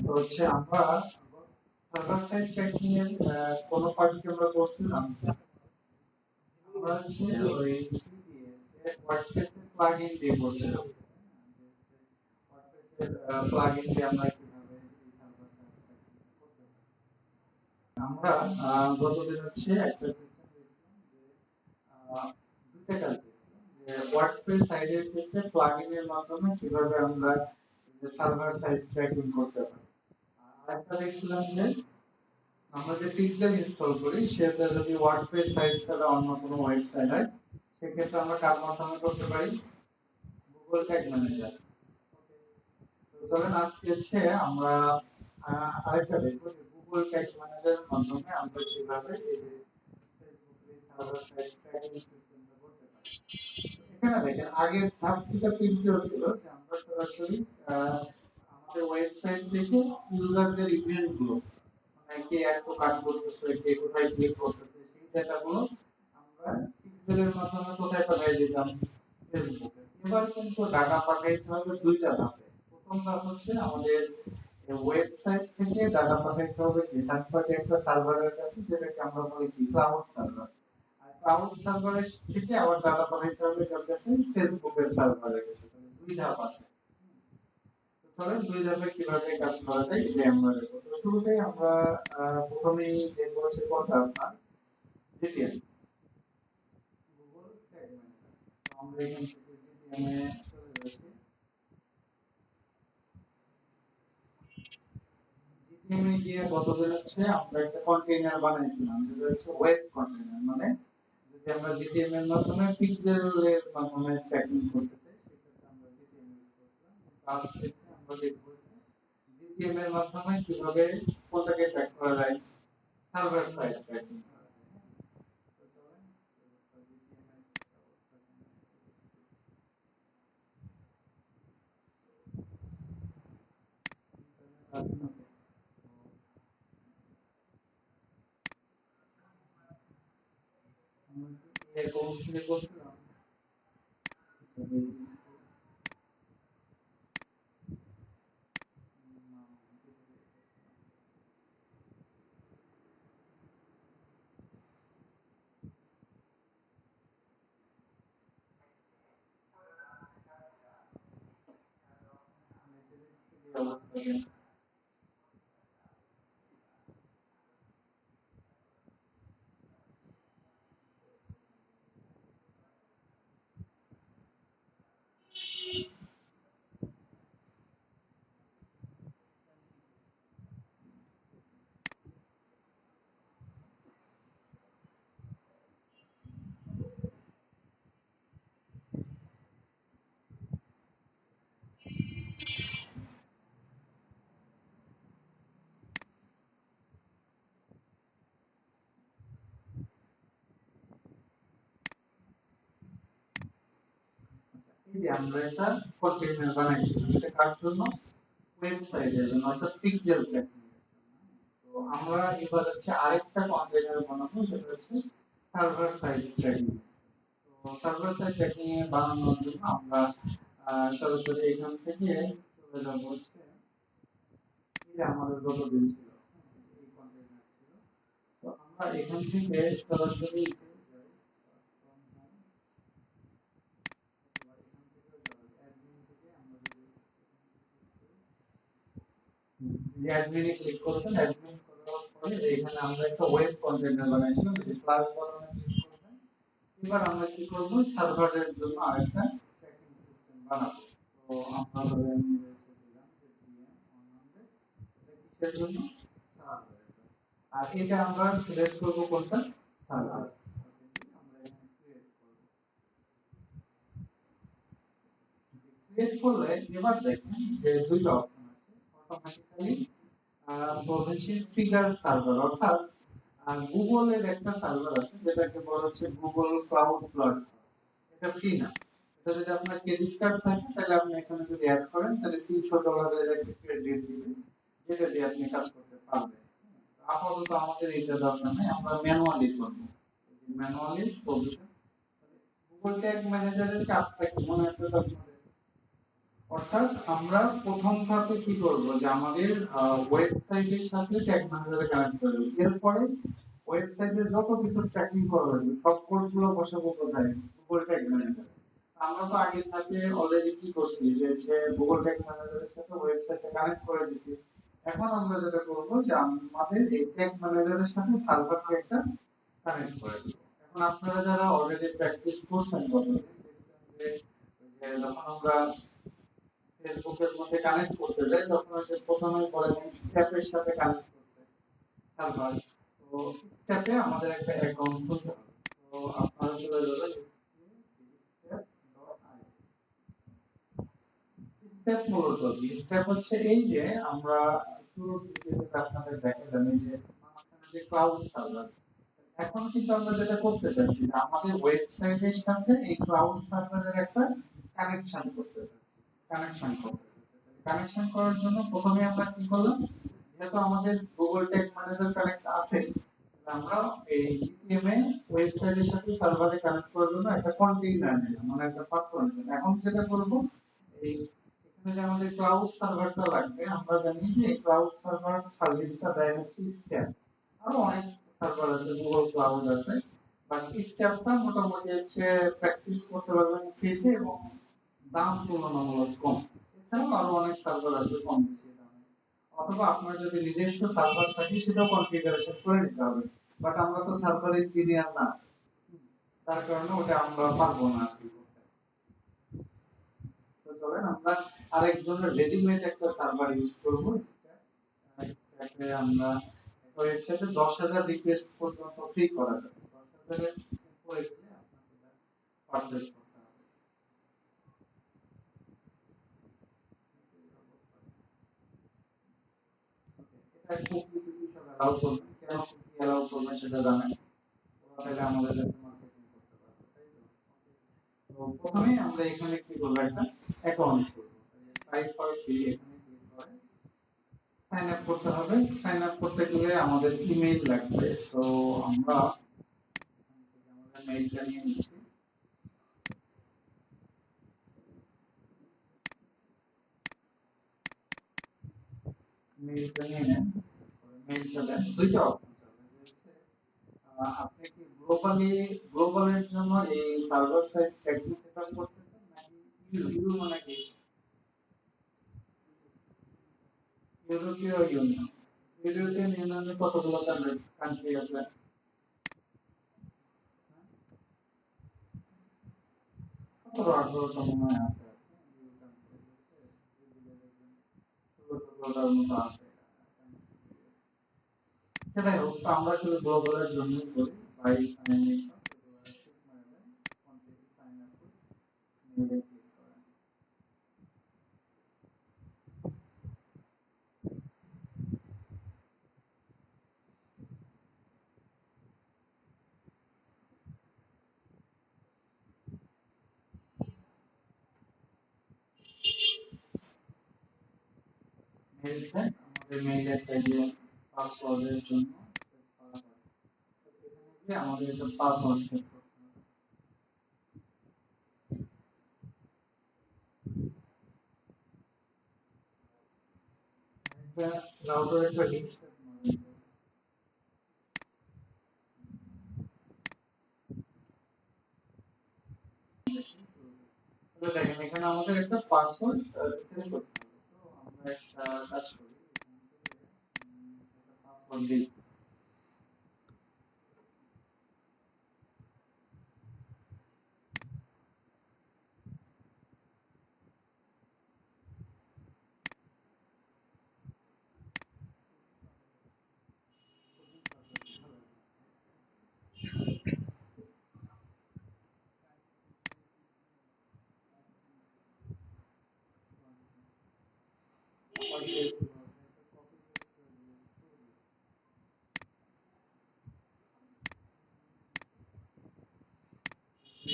তো হচ্ছে আমরা সার্ভার সাইড ট্র্যাকিং এর কোন পার্টকে আমরা করছিলাম। আমরা হচ্ছে ওই ওয়ার্ডপ্রেস এর প্লাগইন দিয়ে করছিলাম। ওয়ার্ডপ্রেস এর প্লাগইন দিয়ে আমরা কিভাবে এই সার্ভার সাইড ট্র্যাকিং করতে পারি। আমরা গতদিন হচ্ছে একটা সিস্টেম দিয়েছিলাম যে দুইটা কাজ দিয়েছিলাম যে ওয়ার্ডপ্রেস সাইডের ক্ষেত্রে প্লাগইন এর মাধ্যমে কিভাবে আমরা সার্ভার সাইড ট্র্যাকিং করতে পারি। আর একটা দেখছিলাম যে আমরা যে পিক্সেল ইনস্টল করি সেটা যদি ওয়ার্ডপ্রেস সাইট ছাড়া অন্য কোনো ওয়েবসাইট হয় সেক্ষেত্রে আমরা কার মাধ্যমে করতে পারি, গুগল ট্যাগ ম্যানেজার। তো চলেন আজকে হচ্ছে আমরা আরেকটা দেখবো যে গুগল ট্যাগ ম্যানেজারের মাধ্যমে আমরা কিভাবে এই যে ফেসবুকের সার্ভার সাইট ট্র্যাকিং সিস্টেমটা করতে পারি। এখানে দেখেন আগের ধাপ থেকে পিক্সেল ছিল যে আমরা সরাসরি আমাদের ওয়েবসাইট থেকে ইউজারদের ইভেন্ট গুলো কে এত কাজ করতেছে, কে কোথায় ক্লিক করতেছে সেই ডেটাগুলো আমরা পিক্সেলের মাধ্যমে কোথায় পাঠিয়ে দিতাম, ফেসবুকে। এবার কিন্তু ডাটা পাঠাইতে হবে দুইটা ধাপে। প্রথম ধাপ হচ্ছে আমাদের ওয়েবসাইট থেকে ডাটা পাঠাইতে হবে থার্ড পার্টি একটা সার্ভারের কাছে যেটাকে আমরা বলি কি ক্লাউড সার্ভার। আর ক্লাউড সার্ভারের থেকে আবার ডাটা পাঠাইতে হবে কার কাছে, ফেসবুকের সার্ভারের কাছে। দুই ধাপ আছে। চলেন দুই ধাপে কিভাবে কাজ করা যায় এটাই আমরা দেখবো। তো শুরুতেই আমরা প্রথমেই দেখবো হচ্ছে কোনটা আপনার জিটিএম, গুগল ট্যাগ ম্যানেজার। তো আমরা এখান থেকে জিটিএম এ চলে যাচ্ছি। জিটিএম এ গিয়ে কতদিন হচ্ছে আমরা একটা কন্টেইনার বানাইছিলাম যেটা হচ্ছে ওয়েব কন্টেইনার, মানে যদি আমরা জিটিএম এর মাধ্যমে পিক্সেলের মাধ্যমে ট্র্যাকিং করতে চাই সেক্ষেত্রে আমরা জিটিএম ইউজ করছিলাম। আজকে আমরা দেখবো জিটিএম এর মাধ্যমে কিভাবে কোনটাকে ট্র্যাক করা যায়, সার্ভার সাইড ট্র্যাকিং করা যায়। তো চলেন ব্যবস্থা জিটিএম এর ব্যবস্থা ইন্টারনেট আছে না তো আমরা এরকম শুরু করছিলাম। এই যে আমরা একটা কন্টেইনার বানাইছিলাম, এটা কার জন্য, ওয়েবসাইটের জন্য, অর্থাৎ পিক্সেল ট্র্যাকিং। তো আমরা এবার হচ্ছে আরেকটা কন্টেইনার বানাবো সেটা হচ্ছে সার্ভার সাইড ট্র্যাকিং। তো সার্ভার সাইড ট্র্যাকিং এ বানানোর জন্য আমরা সরাসরি এখান থেকে চলে যাব হচ্ছে এই যে আমাদের যতদিন ছিল এই কন্টেইনার ছিল। তো আমরা এখান থেকে সরাসরি যাই from home, অথবা এখান থেকে যাই অ্যাডমিন থেকে আমরা যদি যে অ্যাডমিনে ক্লিক করবেন, অ্যাডমিন করার পরে এখানে আমরা একটা ওয়েব কন্টেইনার বানাইছিলাম, এই প্লাস বাটনে ক্লিক করবেন। এবার আমরা কি করব, সার্ভারের জন্য আরেকটা ট্র্যাকিং সিস্টেম বানাবো। তো আমরা ধরেন রয়েছে দিলাম যে ডিএম 100, এটা কিসের জন্য, সার্ভারের জন্য। আর এটা আমরা সিলেক্ট করব কোনটা, সার্ভার। আমরা এখানে ক্রিয়েট করব। ক্রিয়েট করলে এবার দেখেন যে দুইটা অপশন আছে, অটোমেটিক্যালি বলছে ট্রিগার সার্ভার, অর্থাৎ গুগলের একটা সার্ভার আছে যেটাকে বলা হচ্ছে গুগল ক্লাউড প্ল্যাটফর্ম। এটা ফ্রি না। এটা যদি আপনার ক্রেডিট কার্ড থাকে তাহলে আপনি এখানে যদি অ্যাড করেন তাহলে $300 একটা ক্রেডিট দিবেন, যেটা দিয়ে আপনি কাজ করতে পারবেন। আপাতত আমাদের এটা দরকার নেই, আমরা ম্যানুয়ালি করব। ম্যানুয়ালি করব। গুগল ট্যাগ ম্যানেজারের কাজটা কি মনে আছে তো আপনাদের? অর্থাৎ আমরা প্রথম ধাপে কি করব যে আমাদের ওয়েবসাইটের সাথে ট্যাগ ম্যানেজারে কানেক্ট করে দেব। এরপরে ওয়েবসাইটে যত কিছু ট্র্যাকিং করা লাগবে সব কোডগুলো বসাবো কোথায়? গুগল ট্যাগ ম্যানেজারে। আমরা তো আগের ধাপে অলরেডি কি করছি যে গুগল ট্যাগ ম্যানেজারের সাথে ওয়েবসাইটে কানেক্ট করে দিছি। এখন আমরা যেটা করব যে আমাদের এই ট্যাগ ম্যানেজারের সাথে সার্ভারকে একটা কানেক্ট করে দিব। এখন আপনারা যারা অলরেডি প্র্যাকটিস করছেন কতদিন দেখছেন যে যখন আমরা ফেসবুকের মধ্যে কানেক্ট করতে যাই তখন হচ্ছে প্রথমে বলে স্ট্যাপের সাথে কানেক্ট করতে সার্ভার। তো স্ট্যাপে আমাদের একটা অ্যাকাউন্ট খুলতে হবে। তো আপনারা চলে যাবেন step.io। স্টেপ মূলত কি? স্টেপ হচ্ছে এই যে আমরা শুরুর দিকে যেটা আপনাদের দেখালাম এই যে মাঝখানে যে ক্লাউড সার্ভার। এখন কিন্তু আমরা যেটা করতে চাচ্ছি যে আমাদের ওয়েবসাইটের সাথে এই ক্লাউড সার্ভারের একটা কানেকশন করতে চাচ্ছি। কানেকশন করতে চাচ্ছি। কানেকশন করার জন্য প্রথমে আমরা কি করলাম? যেহেতু আমাদের গুগল ট্যাগ ম্যানেজার কানেক্ট আছে, আমরা এই জিটিএমএ ওয়েবসাইটের সাথে সার্ভারে কানেক্ট করার জন্য একটা কন্টেইনার নিলাম, মানে একটা পাত্র নিলাম। এখন যেটা করব এই এখানে যে আমাদের ক্লাউড সার্ভারটা লাগবে, আমরা জানি যে এই ক্লাউড সার্ভার সার্ভিসটা দেয় হচ্ছে স্ট্যাপ। আরো অনেক সার্ভার আছে, গুগল ক্লাউড আছে, বাট স্ট্যাপটা মোটামুটি হচ্ছে প্র্যাকটিস করতে পারবেন ফ্রিতে এবং দাম তুলনামূলক কম। এছাড়াও আরো অনেক সার্ভার আছে কম বেশি দামে। অথবা আপনার যদি নিজস্ব সার্ভার থাকে সেটাও কনফিগারেশন করে নিতে হবে, বাট আমরা তো সার্ভার ইঞ্জিনিয়ার না, তার কারণে ওটা আমরা পারবো না আর কি করতে। তো চলেন আমরা আরেকজনের রেডিমেড একটা সার্ভার ইউজ করব। স্ট্যাকে আমরা ওয়েবসাইটে 10,000 রিকোয়েস্ট পর্যন্ত ফ্রি করা যাবে। 10,000 এর উপরে গেলে আপনাকে পারচেজ করতে হবে। এটা কুকি টুকি সব অ্যালাউ করবেন। কেন কুকি অ্যালাউ করবেন সেটা জানেন? ওরা তাহলে আমাদের কাছে মার্কেটিং করতে পারবে, তাই তো? তো প্রথমে আমরা এখানে কি করব? একটা অ্যাকাউন্ট করব। সাইট ফর ফ্রি এখানে ক্লিক করে সাইন আপ করতে হবে। সাইন আপ করতে গেলে আমাদের ইমেইল লাগবে। সো আমরা আমাদের মেইলটা নিয়ে নিচ্ছি। মেইলটা নিয়ে নেন। মেইলটা দেন। দুইটা অপশন আছে। আপনি কি গ্লোবালের জন্য এই সার্ভার সাইড ট্যাগিং সেটআপ করতে চান নাকি ইউ মানে কি ইউরোপীয় ইউনিয়ন? ইউরোপিয়ান ইউনিয়নে কতগুলো কান্ট্রি আছে? 17-18টা মনে হয় আছে। ইউ কান্ট্রি হচ্ছে এদিকে দেখবেন 16-17টার মতো আছে। সেটাই হোক, তো আমরা শুধু গ্লোবালের জন্যই করি। বাই সাইন ইন টিক মারবেন, কন্টিনিউ সাইন আপ মেইলে ক্লিক করেন। Mail send. আমাদের মেইল একটা যে পাসওয়ার্ডের জন্য পাসওয়ার্ড, এখানে গিয়ে আমাদের একটা পাসওয়ার্ড সেট করতে হবে। একটা রাউটার একটা রিস্টার্ট মারবেন। তাহলে দেখেন এখানে আমাদের একটা পাসওয়ার্ড সেট করতে হবে। তো আমরা একটা কাজ করি, এখান থেকে একটা পাসওয়ার্ড দিই।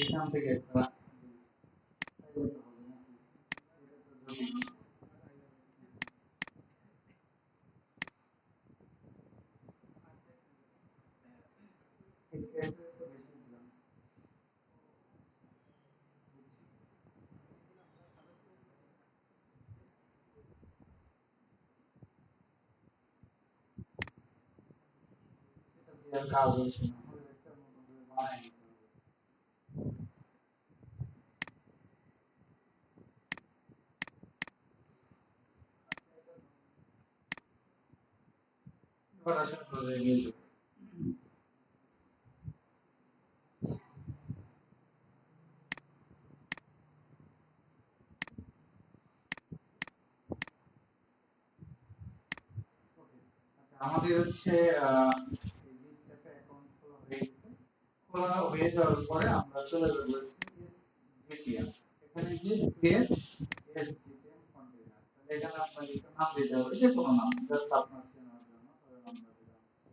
এখান থেকে একটা তাইলে তো হবে নাকি? এটা তো জরুরি। এক্সপেরিয়েন্স তো বেশি দিলাম। বুঝছি। কাজ হচ্ছে না, আমাদের একটা নতুন করে বানাই নিতে হবে। এবার আসেন প্রজেক্ট নিয়ে। আচ্ছা, আমাদের হচ্ছে এই লিস্টটাতে অ্যাকাউন্ট খোলা হয়ে গেছে। খোলা হয়ে যাওয়ার পরে আমরা চলে যাব হচ্ছে এসজিটিএম। এখানে গিয়ে ক্রিয়েট এসজিটিএম কন্টেইনার। তাহলে এখানে আপনাকে একটা নাম দিতে হবে, যে কোনো নাম, জাস্ট আপনার চেনার জন্য। ধরেন আমরা দিলাম হচ্ছে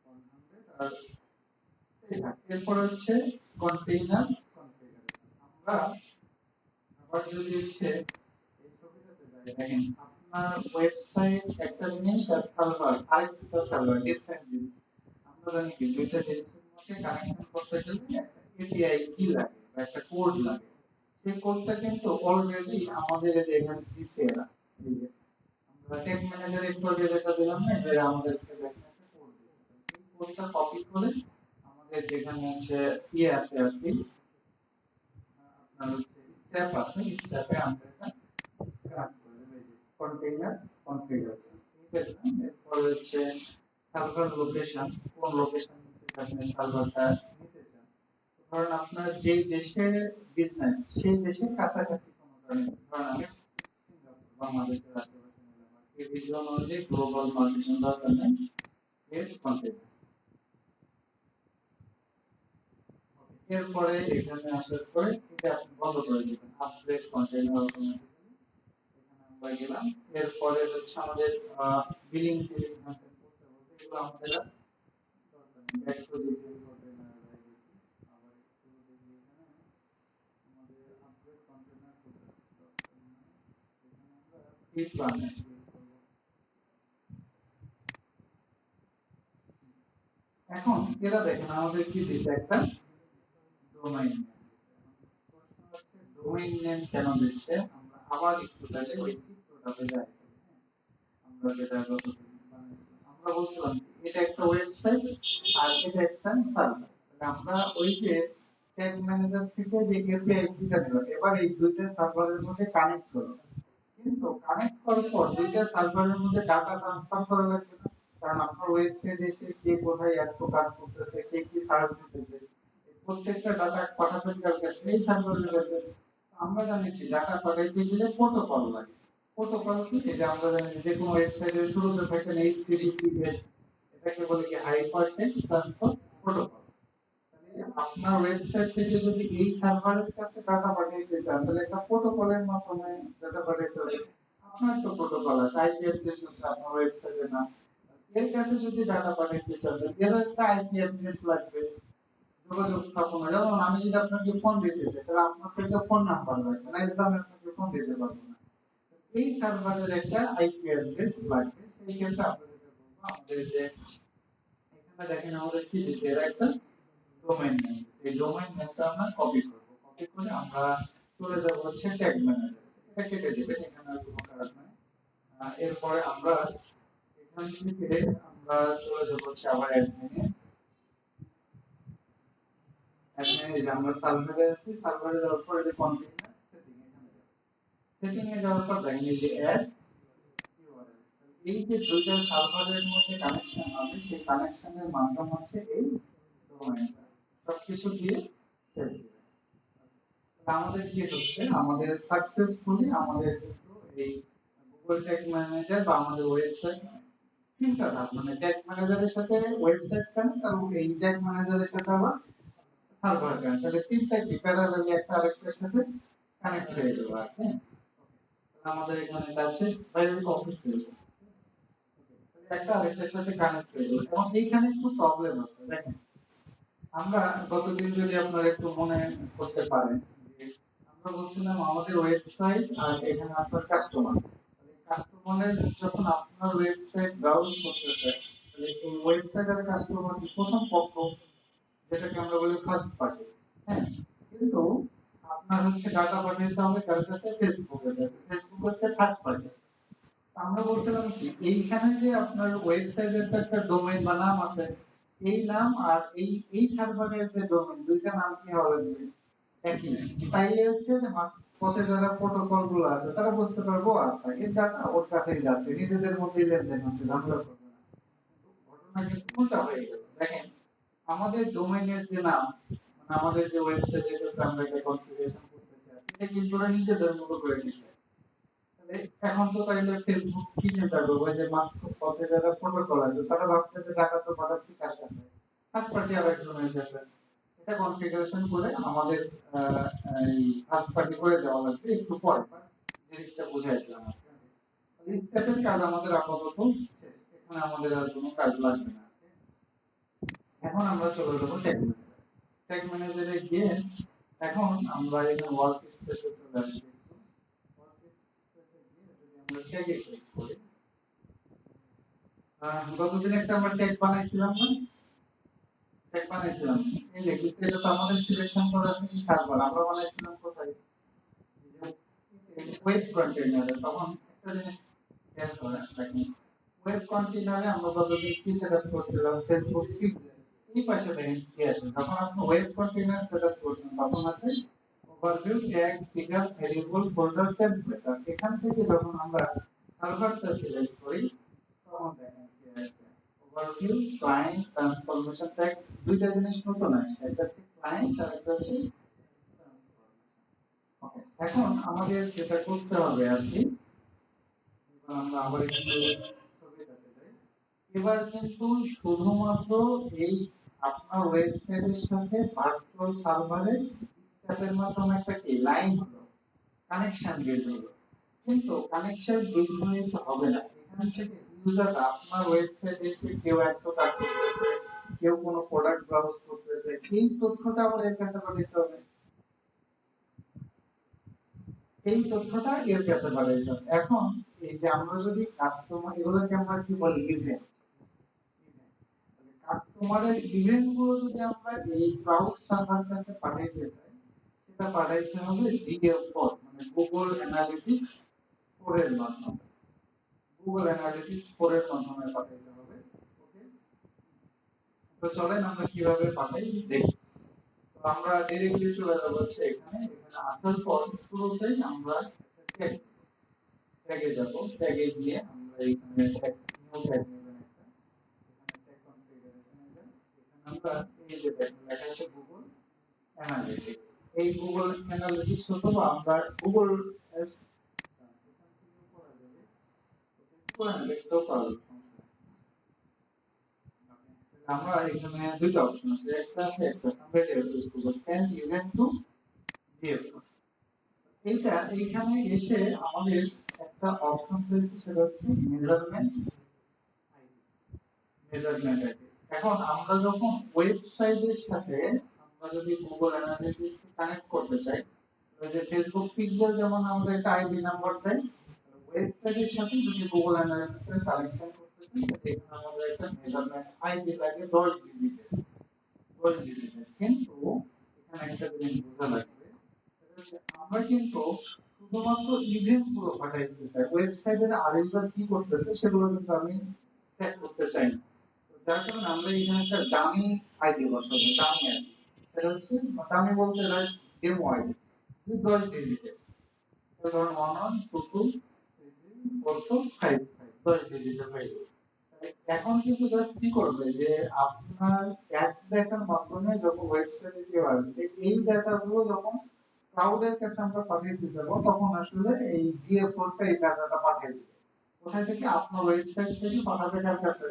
100 আর এই থাক। এরপর হচ্ছে কন্টেইনার কনফিগারেশন। আমরা আবার যদি হচ্ছে এই ছবিটাতে যাই, দেখেন আপনার ওয়েবসাইট একটা জিনিস আর সার্ভার আরেকটা সার্ভার, ডিফারেন্ট জিনিস। আমরা জানি কি দুইটা জিনিসের মধ্যে কানেকশন করতে গেলে একটা এপিআই কি লাগে বা একটা কোড লাগে। সেই কোডটা কিন্তু অলরেডি আমাদের এই যে এখানে দিছে এরা। এই যে আমরা টেক ম্যানেজারে একটু আগে যেটা দিলাম না, যে আমাদেরকে দেখেন একটা কোড দিছে। এই কোডটা কপি করে আমাদের যেখানে আছে ইয়ে আছে আর কি, আপনার হচ্ছে স্টেপ আছে, স্টেপে আমরা এটা কানেক্ট করে দেব। এই যে কন্টেইনার কনফিগারেশন, ঠিক আছে। এরপর হচ্ছে সার্ভার লোকেশন, কোন লোকেশন থেকে আপনি সার্ভারটা নিতে চান। ধরেন আপনার যে দেশে বিজনেস, সেই দেশের কাছাকাছি কোনো ধরেন, ধরেন আমি সিঙ্গাপুর বাংলাদেশের আশেপাশে নিলাম আর কি, রিজন অনুযায়ী গ্লোবাল মার্কেটিং দরকার নেই, এর কন্টেইনার। এরপরে এখানে আসার পরে এটা আপনি বন্ধ করে দিবেন, আপগ্রেড কন্টেইনার অটোমেটিক্যালি। এখানে আমরা গেলাম। এরপরে হচ্ছে আমাদের বিলিং টিলিং হ্যান্ডেল করতে বলতে, এগুলো আমাদের আর দরকার নেই। ব্যাক টু ডিটেইল কন্টেইনার দেখি, আবার একটু দেখি এখানে আমাদের আপগ্রেড কন্টেইনার দরকার নেই। এখানে আমরা প্রি প্ল্যান ইউজ করব। এখন এরা দেখেন আমাদের কি দিচ্ছে, একটা ডোমাইন নেম দিচ্ছে। প্রশ্ন হচ্ছে ডোমেইন নেম কেন দিচ্ছে। আমরা আবার একটু তাহলে ওই চিত্রটাতে যাই। আমরা যেটা গতদিন বানিয়েছিলাম, আমরা বলছিলাম এটা একটা ওয়েবসাইট আর এটা একটা সার্ভার। তাহলে আমরা ওই যে ট্যাগ ম্যানেজার থেকে যে এপিআই কিটা নিলাম, এবার এই দুইটা সার্ভারের মধ্যে কানেক্ট করো। কিন্তু কানেক্ট করার পর দুইটা সার্ভারের মধ্যে ডাটা ট্রান্সফার করা লাগবে না? কারণ আপনার ওয়েবসাইটে এসে কে কোথায় অ্যাড টু কার্ট করতেছে, কে কি সার্চ দিতেছে, এই প্রত্যেকটা ডাটা পাঠাতে কার কাছে, এই সার্ভারের কাছে। আমরা জানি কি ডাটা পাঠাইতে গেলে প্রোটোকল লাগে। প্রোটোকল কি, এই যে আমরা জানি যে কোনো ওয়েবসাইটের শুরুতে থাকে না এইচটিটিপিএস, এটাকে বলে কি হাইপার টেক্সট ট্রান্সফার প্রোটোকল। আপনার ওয়েবসাইট থেকে যদি এই সার্ভারের কাছে ডাটা পাঠাইতে চান, তাহলে একটা প্রোটোকলের মাধ্যমে ডাটা পাঠাইতে হবে। আপনার তো প্রোটোকল আছে, আইপি অ্যাড্রেস আছে আপনার ওয়েবসাইটে না, এর কাছে যদি ডাটা পাঠাইতে চান তাহলে এর একটা আইপি অ্যাড্রেস লাগবে, যোগাযোগ স্থাপনা। যেমন আমি যদি আপনাকে ফোন দিতে চাই, তাহলে আপনার তো একটা ফোন নাম্বার লাগবে, না এটা আমি আপনাকে ফোন দিতে পারবো না। এই সার্ভারের একটা আইপি অ্যাড্রেস লাগবে। সেই ক্ষেত্রে আমরা যেটা করবো, আমাদের যে এখানে দেখেন আমাদের কি দিছে, এর একটা ডোমেইন নেম। এই ডোমেইন নেমটা আমরা কপি করব। কপি করে আমরা চলে যাব হচ্ছে ট্যাগ ম্যানেজার। এটা কেটে দিবেন, এখানে আর কোনো কাজ নাই। এরপরে আমরা এখান থেকে আমরা চলে যাব হচ্ছে আবার অ্যাডমিনে। অ্যাডমিনে যে আমরা সার্ভারে আছি, সার্ভারে যাওয়ার পরে যে কন্টেইনার সেটিং, এখানে যাব। সেটিং এ যাওয়ার পর দেখেন এই যে অ্যাড ইউআরএল। এই যে দুইটা সার্ভারের মধ্যে কানেকশন হবে, সেই কানেকশনের মাধ্যম হচ্ছে এই ডোমেইনটা। সবকিছু দিয়ে সেভ দিবেন। আমাদের কি হচ্ছে, আমাদের সাকসেসফুলি আমাদের কিন্তু এই গুগল ট্যাগ ম্যানেজার বা আমাদের ওয়েবসাইট, তিনটা ধাপ, মানে ট্যাগ ম্যানেজারের সাথে ওয়েবসাইট কানেক্ট এবং এই ট্যাগ ম্যানেজারের সাথে আবার সার্ভার কানেক্ট, তাহলে তিনটা কি প্যারালালি একটা আরেকটার সাথে কানেক্ট হয়ে যাবে। আর হ্যাঁ, আমাদের এখানে কাজ শেষ, বাইরে অফিস হয়ে যাবে, একটা আরেকটার সাথে কানেক্ট হয়ে যাবে। এবং এইখানে একটু প্রবলেম আছে, দেখেন আমরা গতদিন যদি আপনারা একটু মনে করতে পারেন, যে আমরা বলছিলাম আমাদের ওয়েবসাইট আর এখানে আপনার কাস্টমার। তাহলে কাস্টমারের যখন আপনার ওয়েবসাইট ব্রাউজ করতেছে, তাহলে এই ওয়েবসাইট আর কাস্টমার প্রথম পক্ষ, যেটাকে আমরা বলি ফার্স্ট পার্টি। হ্যাঁ, কিন্তু আপনার হচ্ছে ডাটা পাঠাইতে হবে কার কাছে, ফেসবুকের কাছে। ফেসবুক হচ্ছে থার্ড পার্টি। আমরা বলছিলাম কি এইখানে যে আপনার ওয়েবসাইটের তো একটা ডোমেইন বা নাম আছে, এই নাম আর এই সার্ভারের যে ডোমেইন, দুইটা নাম কি হবে? একই। তাইলে হচ্ছে যে পথে যারা প্রোটোকল গুলো আছে তারা বুঝতে পারবো আচ্ছা এর ডাটা ওর কাছেই যাচ্ছে, নিজেদের মধ্যেই লেনদেন হচ্ছে, ঝামেলা করবে না। ঘটনা কিন্তু উল্টা হয়ে গেল। দেখেন আমাদের ডোমেইনের যে নাম, মানে আমাদের যে ওয়েবসাইটে আমরা এটা কনফিগারেশন করতেছি এটা কিন্তু ওরা নিজেদের মতো করে দিছে। তাহলে এখন তো তাইলে ফেসবুক কি চিন্তা করবে যে পথে যারা প্রোটোকল আছে তারা ভাবতে যে ডাটা তো পাঠাচ্ছি কার কাছে, থার্ড পার্টি আরেকজনের কাছে। এটা কনফিগারেশন করে আমাদের আহ, এই ফার্স্ট পার্টি করে দেওয়া লাগবে একটু পরে, জিনিসটা বুঝাই দিলাম। এই স্টেপের কাজ আমাদের আপাতত শেষ, এখানে আমাদের আর কোনো কাজ লাগবে না। এখন আমরা চলে যাবো ট্যাগ ম্যানেজারে গিয়ে এখন আমরা এখানে ওয়ার্ক স্পেসে চলে আসি। ওয়ার্ক স্পেসে গিয়ে যদি আমরা ট্যাগে ক্লিক করি, গতদিন একটা আমরা ট্যাগ বানাইছিলাম না, ট্যাগ বানাইছিলাম এই যে কিন্তু এটা তো আমাদের সিলেকশন করা আছে কি সার্ভার, আমরা বানাইছিলাম কোথায়? ওয়েব কন্টেইনারে। তখন একটা জিনিস খেয়াল করেন, দেখেন ওয়েব কন্টেইনারে আমরা যতদিন কি সেটআপ করছিলাম ফেসবুক পিক্সেল, এই পাশে দেখেন কি আছে, যখন আপনি ওয়েব কন্টেইনার সেটআপ করছেন তখন আছে overview, tag, figure, variable, folder, template. এখান থেকে যখন আমরা সার্ভারটা সিলেক্ট করি তখন দেখেন কি আসছে ওভারভিউ, ক্লায়েন্ট, ট্রান্সফরমেশন ট্যাগ। দুইটা জিনিস নতুন আসছে, একটা হচ্ছে ক্লায়েন্ট আর একটা হচ্ছে ট্রান্সফরমেশন। ওকে, এখন আমাদের যেটা করতে হবে আর কি, আমরা আবার একটু ছবিটাতে যাই। এবার কিন্তু শুধুমাত্র এই আপনার ওয়েবসাইটের সাথে ভার্চুয়াল সার্ভারের স্ট্যাপের মাধ্যমে একটা কি লাইন হলো, কানেকশন বিল্ড হলো। কিন্তু কানেকশন বিল্ড হয়ে তো হবে না, এখান থেকে ইউজাররা আপনার ওয়েবসাইটে এসে কেউ একটা কাজ করতেছে, কেউ কোনো প্রোডাক্ট ব্রাউজ করতেছে, এই তথ্যটা আমার এর কাছে পাঠাতে হবে। এই তথ্যটা এর কাছে পাঠাতে হবে। এখন এই যে আমরা যদি কাস্টমার, এগুলোকে আমরা কি বলি ইভেন্ট, কাস্টমারের ইভেন্ট গুলো যদি আমরা এই ক্লাউড সার্ভার কাছে পাঠাইতে চাই, সেটা পাঠাইতে হবে GA4 মানে গুগল অ্যানালিটিক্স 4 এর মাধ্যমে। গুগল অ্যানালিটিক্স 4 এর মাধ্যমে পাঠাইতে হবে। ওকে, তো চলেন আমরা কিভাবে পাঠাই দেখি। তো আমরা ডাইরেক্টলি চলে যাব হচ্ছে এখানে, এখানে আসার পর শুরুতেই আমরা একটা ট্যাগে যাব, ট্যাগে গিয়ে আমরা এখানে ট্যাগ নিউ ট্যাগ নেবেন একটা, এখানে ট্যাগ কনফিগারেশনে যান, এখানে আমরা এই যে দেখেন লেখা আছে গুগল অ্যানালিটিক্স। এই গুগল অ্যানালিটিক্স অথবা আমরা গুগল অ্যাপস এখান থেকেও করা যাবে, গুগল অ্যানালিটিক্সটাও করা যাবে, আমরা এখানে দুইটা অপশন আছে, একটা আছে একটা আমরা এটা ইউজ করব সেন্ড ইভেন্ট টু জিএফ। এইটা এইখানে এসে আমাদের একটা অপশন রয়েছে, সেটা হচ্ছে মেজারমেন্ট আইডি। মেজারমেন্ট আইডি, এখন আমরা যখন ওয়েবসাইটের সাথে আমরা যদি গুগল অ্যানালিটিক্স কানেক্ট করতে চাই, ওই যে ফেসবুক পিক্সেল যেমন আমরা একটা আইডি নাম্বার দেই, ওয়েবসাইটের সাথে যদি গুগল অ্যানালিটিক্স এর কানেকশন করতে চাই তাহলে এখানে আমাদের একটা মেজারমেন্ট আইডি লাগে 10 ডিজিটের। 10 ডিজিটের, কিন্তু এখানে একটা জিনিস বোঝা লাগবে, সেটা হচ্ছে আমরা কিন্তু শুধুমাত্র ইভেন্ট গুলো পাঠাইতে চাই, ওয়েবসাইটের আর ইউজার কি করতেছে সেগুলো কিন্তু আমি ট্র্যাক করতে চাই না। তো যার কারণে আমরা এখানে একটা ডামি আইডি বসাবো, ডামি আইডি। সেটা হচ্ছে ডামি বলতে জাস্ট ডেমো আইডি, যে 10 ডিজিটের। ধরুন 1122334455 10 ডিজিটের হয়ে গেল। এখন কিন্তু জাস্ট কি করবে যে আপনার অ্যাড দেখার মাধ্যমে যখন ওয়েবসাইটে কেউ আসবে এই ডাটাগুলো যখন ক্লাউডের কাছে আমরা পাঠাইতে যাব তখন আসলে এই GA4 টা এই ডাটাটা পাঠিয়ে দিবে। কোথায় থেকে? আপনার ওয়েবসাইট থেকে পাঠাবে কার কাছে?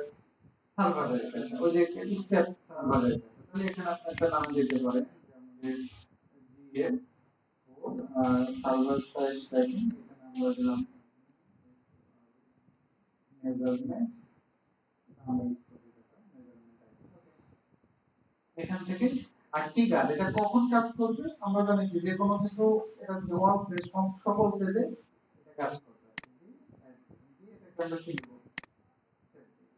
সার্ভারের কাছে, ওই যে স্টেপ সার্ভারের কাছে। তাহলে এখানে আপনি একটা নাম দিতে পারেন যে আমাদের GA4 সার্ভার সাইড ট্র্যাকিং, এখানে আমরা দিলাম মেজারমেন্ট, আমরা ইউজ করি এটা মেজারমেন্ট আইডি। এখান থেকে আর টিকার এটা কখন কাজ করবে আমরা জানি কি, যে কোনো কিছু এটা ওয়াল পেজ সকল পেজে এটা কাজ করবে। এটাকে আমরা কি দিব? সেভ দিব।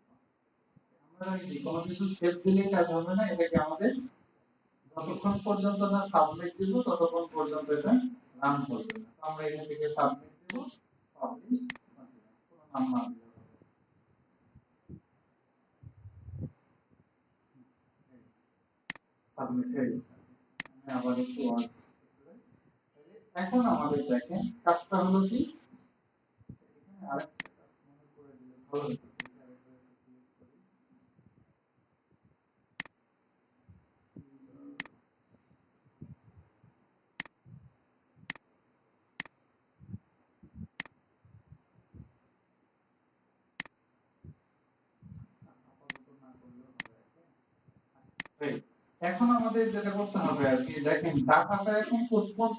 আমরা জানি কি কোনো কিছু সেভ দিলে কাজ হবে না, এটাকে আমাদের যতক্ষণ পর্যন্ত না সাবমিট দিব ততক্ষণ পর্যন্ত এটা রান করবে না। আমরা এখান থেকে সাবমিট দিব, পাবলিশ, কোনো নাম না দিলে হবে। সাবমিট হয়ে গেছে। আমি আবার একটু অন এখন আমাদের দেখেন কাজটা হলো কি এখানে আরেকটা কাজ মনে করে দিলে ভালো হতো যদি আরেকবার একটু ক্লিক করি আপাতত না করলেও হবে আর কি। আচ্ছা এখন আমাদের যেটা করতে হবে আর কি দেখেন ডাটাটা এখন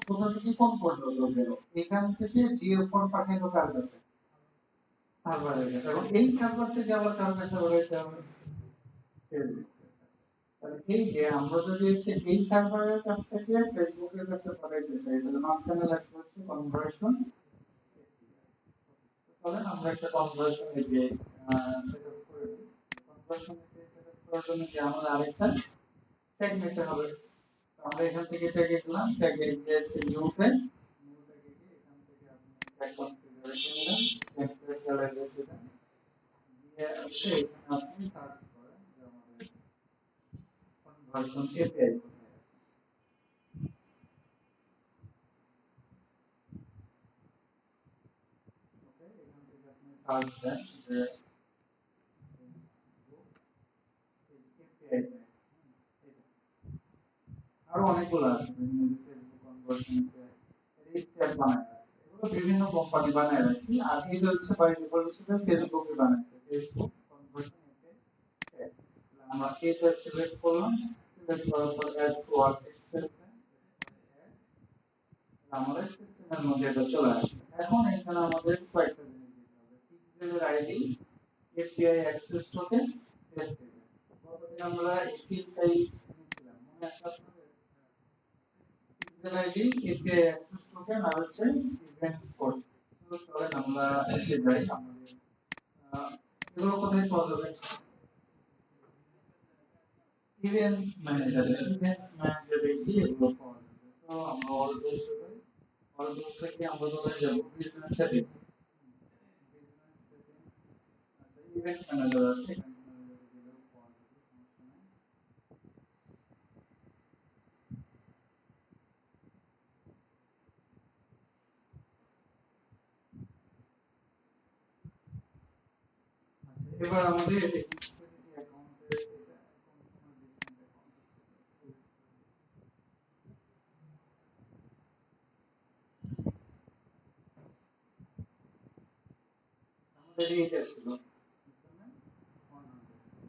কোথা থেকে কোন পর্যন্ত গেল এখান থেকে জিও ফোন পাঠানো কার কাছে সার্ভারের কাছে এবং এই সার্ভার থেকে আবার কার কাছে পাঠাতে হবে ফেসবুক তাহলে এই যে আমরা যদি হচ্ছে এই সার্ভারের কাছ থেকে ফেসবুকের কাছে পাঠাইতে চাই তাহলে মাঝখানে লাগবে হচ্ছে কনভার্সন তাহলে আমরা একটা কনভার্সন এপিআই সেটআপ করে দিই কনভার্সন এপিআই সেটআপ করার জন্য কি আমাদের আরেকটা ট্যাগ নিতে হবে আমরা এখান থেকে ট্যাগে গেলাম ট্যাগে গিয়ে আছে নিউ ট্যাগ নিউ ট্যাগে গিয়ে এখান থেকে আপনি ট্যাগ কনফিগারেশন দেন ট্যাগ গ্যালারি দেন দিয়ে হচ্ছে এখানে আপনি সার্চ করেন যে আমাদের কনভার্সন এপিআই কোথায় আছে ওকে এখান থেকে আপনি সার্চ দেন যে এপিআই আরো অনেকগুলো আছে বিভিন্ন যে ফেসবুক কনভার্সন এপিআই স্টেপ বানায় আছে এগুলো বিভিন্ন কোম্পানি বানায় রাখছে আর এটা হচ্ছে বাই ডিফল্ট হিসেবে ফেসবুকে বানাইছে ফেসবুক কনভার্সন এপিআই আমরা এটা সিলেক্ট করলাম সিলেক্ট করার পর অ্যাড টু ওয়ার্ক স্পেস আমাদের সিস্টেমের মধ্যে এটা চলে আসবে এখন এখানে আমাদের কয়েকটা জিনিস দিতে হবে পিক্সেলের আইডি এপিআই অ্যাক্সেস টোকেন টেস্টেবল গতদিন আমরা এই তিনটাই নিয়েছিলাম মনে আছে আপনাদের pixel ID API access token আর হচ্ছে ইভেন্ট কোড তো চলেন আমরা এতে যাই আমাদের এগুলো কোথায় পাওয়া যাবে ইভেন্ট ম্যানেজারে গিয়ে এগুলো পাওয়া যাবে সো আমরা অল টুলসে যাই অল টুলসে গিয়ে আমরা কোথায় যাব বিজনেস সেটিংস বিজনেস সেটিংস আচ্ছা ইভেন্ট ম্যানেজার আছে ইভেন্ট ম্যানেজারে গেলেও পাওয়া যাবে সমস্যা নাই আচ্ছা এবার আমাদের লিকুইডিটি অ্যাকাউন্টের এটা সম্পূর্ণ ডিফারেন্ট অ্যাকাউন্ট আছে আমাদের এইটা ছিল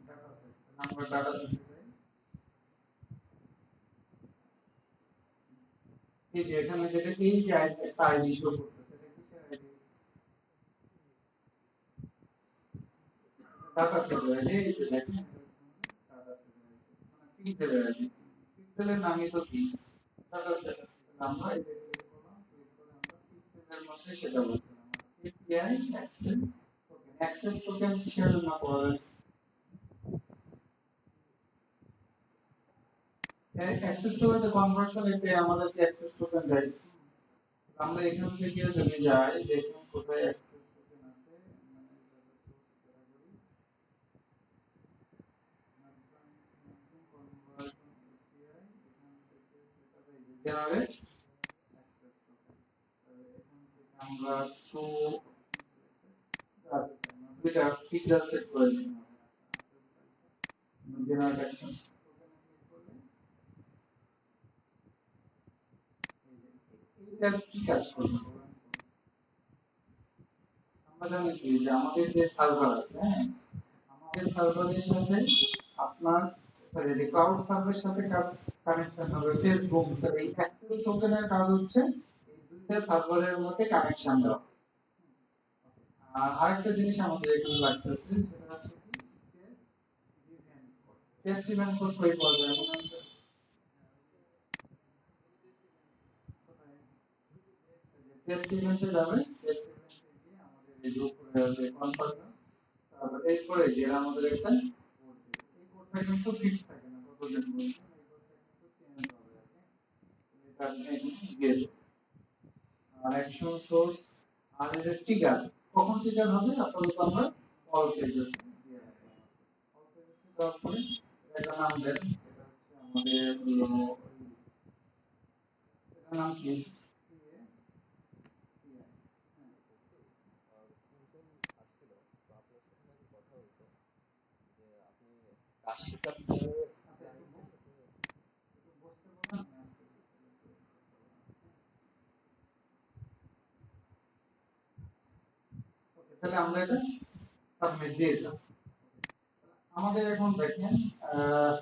ডাটা সেট আমরা ডাটা সেটে যাই এই যে এখানে যেটা এই যে একটা আইডি শো করতেছে এটা কিসের আইডি ডাটা সেটের আইডি এই যে দেখেন ডাটা সেটের আইডি মানে পিক্সেলের আইডি পিক্সেলের নামই তো কি ডাটা সেট আমরা এই যে ক্লিক করলাম ক্লিক করে আমরা পিক্সেলের মধ্যে সেটা বলছিলাম এপিআই অ্যাক্সেস টোকেন কিসের জন্য পাওয়া অ্যাক্সেস টোকেন তো কনভার্সন এপিআই আমাদেরকে অ্যাক্সেস টোকেন দেয় আমরা এখান থেকে যদি যাই দেখুন কোথায় অ্যাক্সেস টোকেন আছে মানে data source category maximum conversion API এখান থেকে সেটা এই যে জেনারেট অ্যাক্সেস টোকেন এখান থেকে আমরা টু জাস্ট দুইটা পিক্সেল সেট করে নিতে হবে আচ্ছা জেনারেট অ্যাক্সেস টোকেনে ক্লিক করলে এই যে এইটার কি কাজ করবে বলেন তো আমরা জানি কি যে আমাদের যে সার্ভার আছে হ্যাঁ আমাদের সার্ভারের সাথে আপনার সরি যে ক্লাউড সার্ভারের সাথে কানেকশন হবে ফেসবুক তাহলে এই অ্যাক্সেস টোকেনের কাজ হচ্ছে এই দুইটা সার্ভারের মধ্যে কানেকশন দেওয়া আর আরেকটা জিনিস আমাদের এখানে লাগতেছে সেটা হচ্ছে কি টেস্ট ইভেন্ট কোড কই পাওয়া যায় মনে আছে টেস্ট ইভেন্টে যাবে টেস্ট ইভেন্টে গিয়ে আমাদের এই যে উপরে আছে কনফার্ম তারপর এরপরে যে আমাদের একটা কোড দেবে এই কোডটা কিন্তু ফিক্স থাকে না কতদিন বলছিলাম এই কোডটা কিন্তু চেঞ্জ হবে আর কি এটা আপনি এখানে দিয়ে দেবেন আর অ্যাকশন সোর্স আর এর ট্রিগার কখন ট্রিগার হবে আপাতত আমরা অল পেজেস দিয়ে রাখলাম অল পেজেস দেওয়ার পরে এটা নাম দেন এটা হচ্ছে আমাদের হলো সেটার নাম কি সিএ আচ্ছা একটু বসতে বলেন আমি আসতেছি ওকে তাহলে আমরা এটা সাবমিট দিয়ে দিলাম আমাদের এখন দেখেন আহ,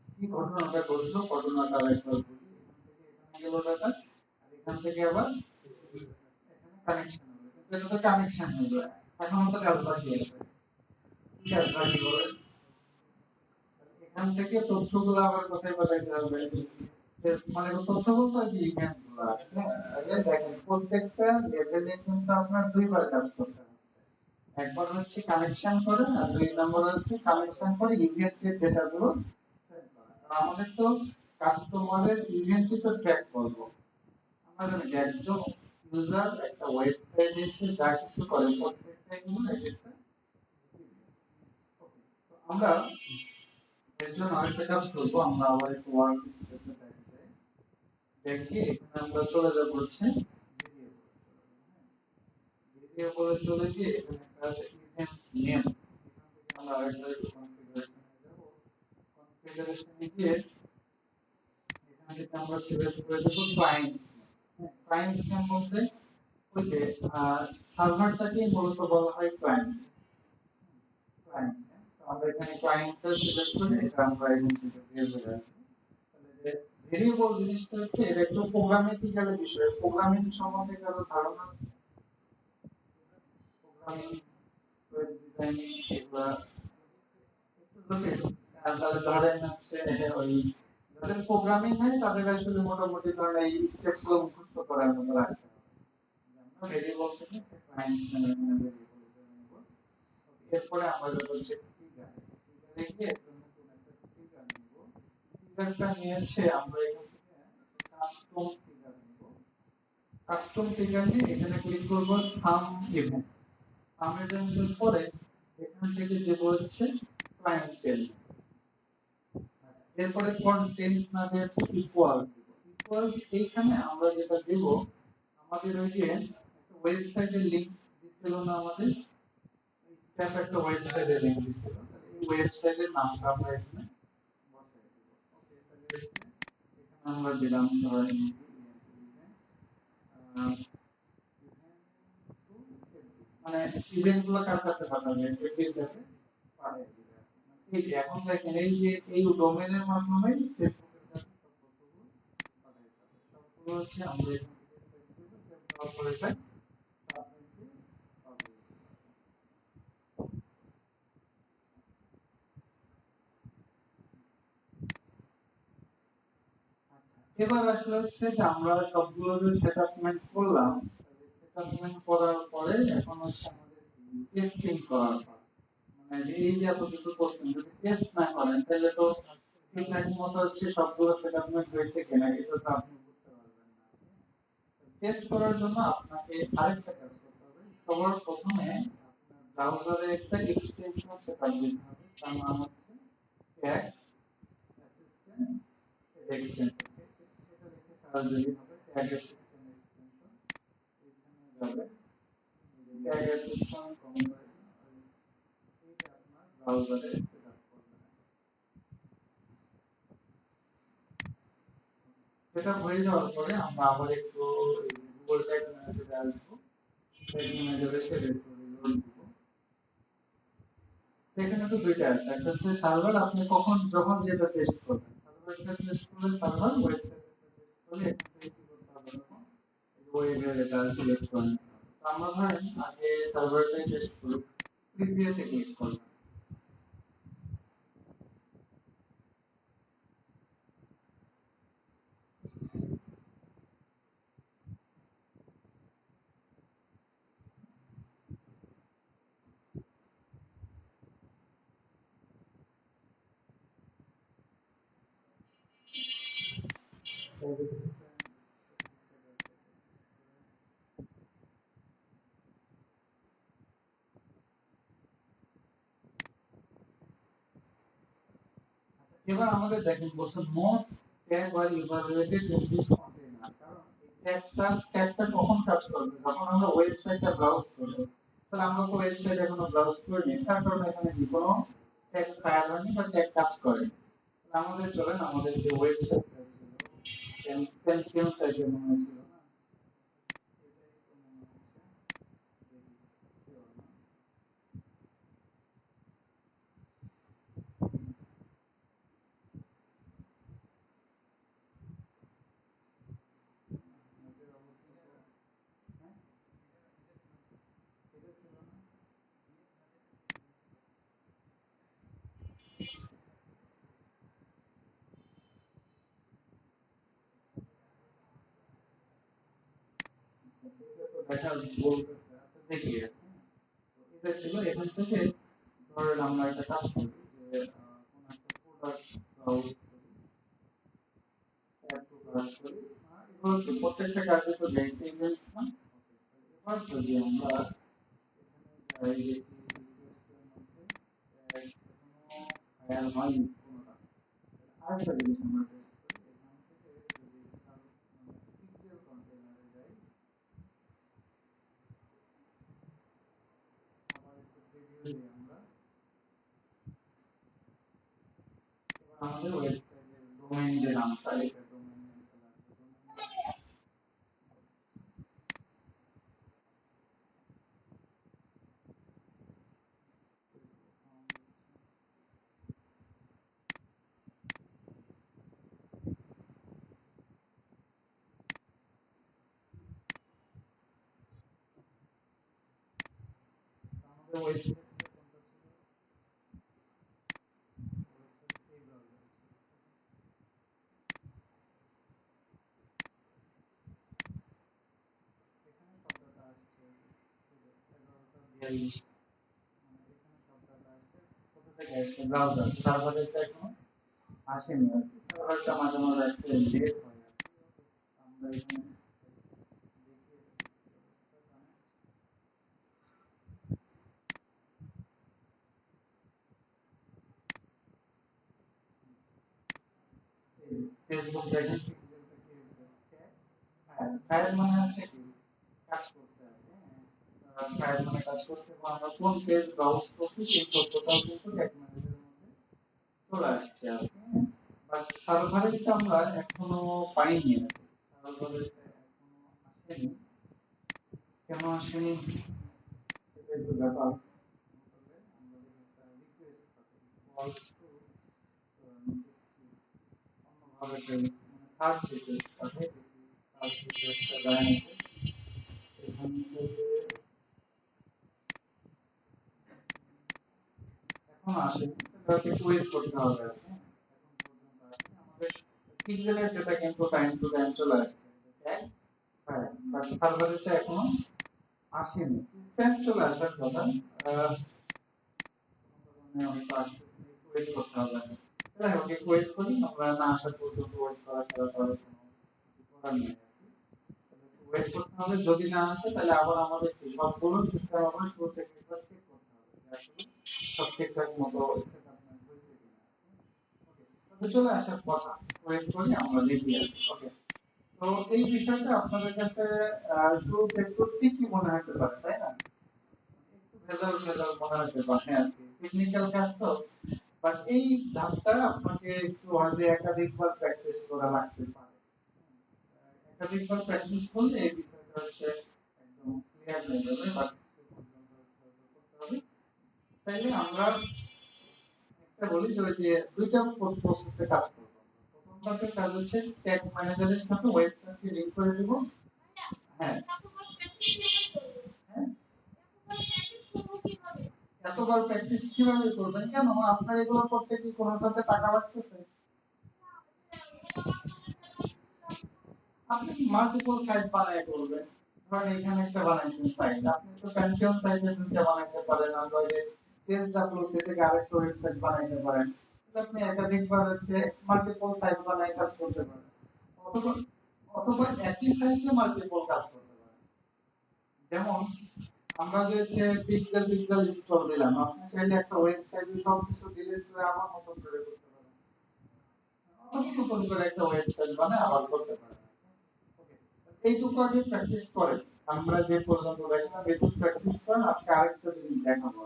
কি ঘটনাটা ঘটলো ঘটনাটা একবার বুঝি এখান থেকে এখানে গেল ডাটা আর এখান থেকে আবার এখানে কানেকশন হলো কিন্তু এটা তো কানেকশন হলো এখন তো কাজ বাকি আছে কি কাজ বাকি বলেন এখান থেকে তথ্যগুলো আবার কোথায় পাঠাইতে হবে মানে তথ্য বলতে কি ইভেন্ট গুলো দেখেন প্রত্যেকটা লেভেলে কিন্তু আপনার দুইবার কাজ করতে হচ্ছে একবার হচ্ছে কানেকশন করে আর দুই নম্বর হচ্ছে কানেকশন করে ইভেন্টের ডেটা গুলো সেট করা আমাদের তো কাস্টমারের ইভেন্টই তো ট্র্যাক করবো আমরা জানি যে একজন ইউজার একটা ওয়েবসাইটে এসে যা কিছু করে প্রত্যেকটা কিন্তু একটা আমরা এর জন্য আরেকটা কাজ করবো আমরা আবার একটু ওয়ার্ক স্পেসে যাই দেখি এখানে আমরা চলে যাব হচ্ছে ভেরিয়েবলে চলে গিয়ে এখানে একটা আছে ইভেন্ট নেম এখান থেকে আমরা আরেকটা একটু কনফিগারেশনে যাব কনফিগারেশনে গিয়ে এখান থেকে আমরা সিলেক্ট করে দেব ক্লায়েন্ট ক্লায়েন্ট নেম বলতে ওই যে সার্ভারটাকে মূলত বলা হয় ক্লায়েন্ট ক্লায়েন্ট আমরা এখানে ক্লায়েন্টটা সিলেক্ট করে এটা আমরা এখান থেকে বের করে আসবো তাহলে যে ভেরিয়েবল জিনিসটা হচ্ছে এটা একটু প্রোগ্রামেটিক্যাল বিষয় প্রোগ্রামিং সম্বন্ধে কারো ধারণা আছে প্রোগ্রামিং ওয়েব ডিজাইনিং এগুলা একটু জটিল তাহলে ধরেন হচ্ছে ওই যাদের প্রোগ্রামিং নাই তাদের আসলে মোটামুটি ধরেন এই স্টেপগুলো মুখস্থ করার মতো রাখতে হবে আমরা ভেরিয়েবল থেকে ক্লায়েন্ট ভেরিয়েবল এরপরে আমরা যখন হচ্ছে ফিগার ফিগারে গিয়ে একটা নতুন একটা ফিগার নিব ফিগারটা নিয়েছে আমরা এখান থেকে কাস্টম ফিগার নিব কাস্টম ফিগার নিয়ে এখানে ক্লিক করব সাম ইভেন্ট সাম ইভেন্টস এর পরে এখান থেকে দেব হচ্ছে ক্লায়েন্ট টেল এরপরে কন্টেন্টস না দিয়েছে ইকুয়াল দিব ইকুয়াল এইখানে আমরা যেটা দেব আমাদের ওই যে একটা ওয়েবসাইটের লিংক দিছিল না আমাদের স্ট্যাম্প একটা ওয়েবসাইটের লিংক দিছিল এই ওয়েবসাইটের নামটা আমরা এখানে বসাই দেব ওকে তাহলে এখানে আমরা দিলাম ধরেন মানে ইভেন্ট গুলো কার কাছে পাঠাবে এফবির কাছে পাঠিয়ে দিবে এই যে এখন দেখেন এই যে এই ডোমেনের মাধ্যমে ফেসবুকের কাছে সব তথ্যগুলো পাঠাইতে হবে সবগুলো হচ্ছে আমরা এখান থেকে সেভ করব সেভ দেওয়ার পরে এটা সাবমিট দিয়ে পাবলিশ আচ্ছা এবার আসলে হচ্ছে যে আমরা সবগুলো যে সেটআপমেন্ট করলাম সেটআপমেন্ট করার পরে এখন হচ্ছে আমাদের টেস্টিং করার পালা মানে এই যে এত কিছু করছেন যদি টেস্ট না করেন তাহলে তো ঠিকঠাক মতো হচ্ছে সবগুলো সেটআপমেন্ট হয়েছে কিনা এটা তো আপনি বুঝতে পারবেন না টেস্ট করার জন্য আপনাকে আরেকটা কাজ করতে হবে সবার প্রথমে আপনার ব্রাউজারে একটা এক্সটেনশন সেটআপ দিতে হবে তার নাম হচ্ছে ট্যাগ অ্যাসিস্ট্যান্ট এক্সটেনশন এটা লিখে সার্চ দিলে হবে ট্যাগ অ্যাসিস্ট্যান্ট এক্সটেনশন এখানে যাবে ট্যাগ অ্যাসিস্ট্যান্ট কম্পাইলার এটা আপনার ব্রাউজারে সেটআপ করবেন সেটা হয়ে যাওয়ার পরে আমরা আবার একটু গুগল ট্যাগ ম্যানেজারে আসবো ট্যাগ ম্যানেজারে সেটা একটু রিলোড দিব এখানে তো দুইটা আছে একটা হচ্ছে সার্ভার আপনি কখন যখন যেটা টেস্ট করবেন সার্ভারটা টেস্ট করলে সার্ভার ওয়েবসাইটটা টেস্ট করলে এখান থেকে কি করতে হবে তখন ওয়েবের এটা সিলেক্ট করে নিতে হবে তো আমরা ধরেন আগে সার্ভারটাই টেস্ট করি প্রিভিউতে ক্লিক করলাম এবার আমাদের দেখেন বলছে not tag are evaluated in this container, কারণ এই ট্যাগটা কখন কাজ করবে যখন আমরা ওয়েবসাইটটা ব্রাউজ করব। তাহলে আমরা তো ওয়েবসাইট এখনো ব্রাউজ করিনি, তার কারণে এখানে কি কোনো ট্যাগ ফায়ার হয়নি বা ট্যাগ কাজ করে। আমাদের চলেন আমাদের যে ওয়েবসাইটটা ছিল পেন্টিয়াম সাইটে মনে ছিল না, এটাই তো মনে হচ্ছে, দেখি কি হলো না। নেটের অবস্থা তো, হ্যাঁ এটা ছিল না। আচ্ছা এটা তো দেখা বলতেছে, আচ্ছা দেখি হ্যাঁ। তো এটা ছিল এখান থেকে ধরেন আমরা একটা কাজ করি যে কোন একটা প্রোডাক্ট ব্রাউজ করি, অ্যাড টু কার্ট করি, এগুলো তো প্রত্যেকটা কাজে তো মেইনটেইনমেন্ট না। এবার যদি আমরা এখানে যাই দেখি রিকোয়েস্টের মধ্যে এখনো ফায়ার হয়নি কোনোটা। আরেকটা জিনিস আমরা টেস্ট করি এখান থেকে, যদি পিক্সেল কন্টেইনারে যাই, আবার একটু প্রিভিউ দিই আমরা, এবার আমাদের ওয়েবসাইটের ডোমেইন যে নামটা, এটা ডোমেইন নেমটা লাগবে, ডোমেইন আমাদের ওয়েবসাইটটা কোনটা ছিল, ওয়েবসাইট এই ব্রাউজারে ছিল, এখানে সব ডাটা আসছে 11:42, মানে এখানে সব ডাটা আসছে, কোথা থেকে আসছে ব্রাউজার, সার্ভারেরটা এখনো আসেনি আর কি, সার্ভারটা মাঝে মাঝে আসতে লেট হয় আর কি। আমরা এখানে দেখি এটা কি অবস্থা কানেক্ট, এই যে ফেসবুক দেখেন পিক্সেলটা কি হয়েছে, ফায়ার ফায়ার মানে হচ্ছে কি কাজ করছে আর কি, ফায়ার মানে কাজ করছে, এবং আমরা কোন পেজ ব্রাউজ করছি সেই তথ্যটাও কিন্তু ট্যাগ ম্যানেজারের মধ্যে চলে আসছে আর কি। বাট সার্ভারেরটা আমরা এখনো পাইনি আর কি, সার্ভারেরটা এখনো আসেনি, কেন আসেনি সেটাই তো ব্যাপার। তাহলে আমরা যদি একটা রিকোয়েস্ট পাঠাই কলস টু অন্যভাবে মানে সার্চ রিকোয়েস্ট পাঠাই, দেখি সার্চ রিকোয়েস্টটা যায় নাকি এখান থেকে, এখন আসেনি, তাহলে একটু ওয়েট করতে হবে আর কি। এখন পর্যন্ত আসেনি আমাদের পিক্সেলের ডেটা, কিন্তু টাইম টু টাইম চলে আসছে, হ্যাঁ, বাট সার্ভারেরটা এখনো আসেনি, স্ট্যাম্প চলে আসার কথা, কোনো কারণে হয়তো আসতেছে না, একটু ওয়েট করতে হবে। যাই হোক একটু ওয়েট করি, আমরা না আসার পর্যন্ত ওয়েট করা ছাড়া তো আর কোনো কিছু করার নেই আর কি। তাহলে একটু ওয়েট করতে হবে, যদি না আসে তাহলে আবার আমাদের কি সবগুলো সিস্টেম আবার শুরু থেকে একবার চেক করতে হবে যে আসলে সব ঠিকঠাক মতো সেটআপমেন্ট হয়েছে কিনা। ওকে, তবে চলে আসার কথা, ওয়েট করি আমরা দেখি আর কি। ওকে, তো এই বিষয়টা আপনাদের কাছে শুরুতে একটু ঠিকই মনে হতে পারে, তাই না? একটু ভেজাল ভেজাল মনে হতে পারে আর কি, টেকনিক্যাল কাজ তো। বাট এই ধাপটা আপনাকে একটু হয়তো একাধিকবার প্র্যাকটিস করা লাগতে পারে। একাধিকবার প্র্যাকটিস করলে এই বিষয়টা হচ্ছে একদম ক্লিয়ার হয়ে যাবে, বাট সে পর্যন্ত হচ্ছে হয়তো করতে হবে। তাইলে আমরা একটা বলি যে ওই যে দুইটা প্রসেসে কাজ করব। প্রথম ধাপের কাজ হচ্ছে ট্যাগ ম্যানেজারের সাথে ওয়েবসাইটকে লিংক করে দিব। হ্যাঁ, হ্যাঁ, এতবার প্র্যাকটিস কিভাবে করবেন, কেন আপনার এগুলো করতে কি কোনোটাতে টাকা লাগতেছে? আপনি মাল্টিপল সাইট বানায় করবেন, ধরেন এখানে একটা বানাইছেন সাইট, আপনি তো প্যান্থিয়ন সাইটে দুইটা বানাইতে পারেন, আর বাইরে টেস্টডব্লিউপি থেকে আরেকটা ওয়েবসাইট বানাইতে পারেন, তাহলে আপনি একাধিকবার হচ্ছে মাল্টিপল সাইট বানায় কাজ করতে পারেন। অথবা অথবা একই সাইটে মাল্টিপল কাজ করতে পারেন। যেমন আমরা যে হচ্ছে পিক্সেল পিক্সেল ইনস্টল দিলাম, আপনি চাইলে একটা ওয়েবসাইটে সবকিছু ডিলিট করে আমার মতো করে করতে পারেন। করে একটা ওয়েবসাইট বানায় আবার করতে পারেন। ওকে, এইটুকু আগে প্র্যাকটিস করেন। আমরা যে পর্যন্ত দেখলাম এইটুকু প্র্যাকটিস করেন। আজকে আরেকটা জিনিস দেখাবো।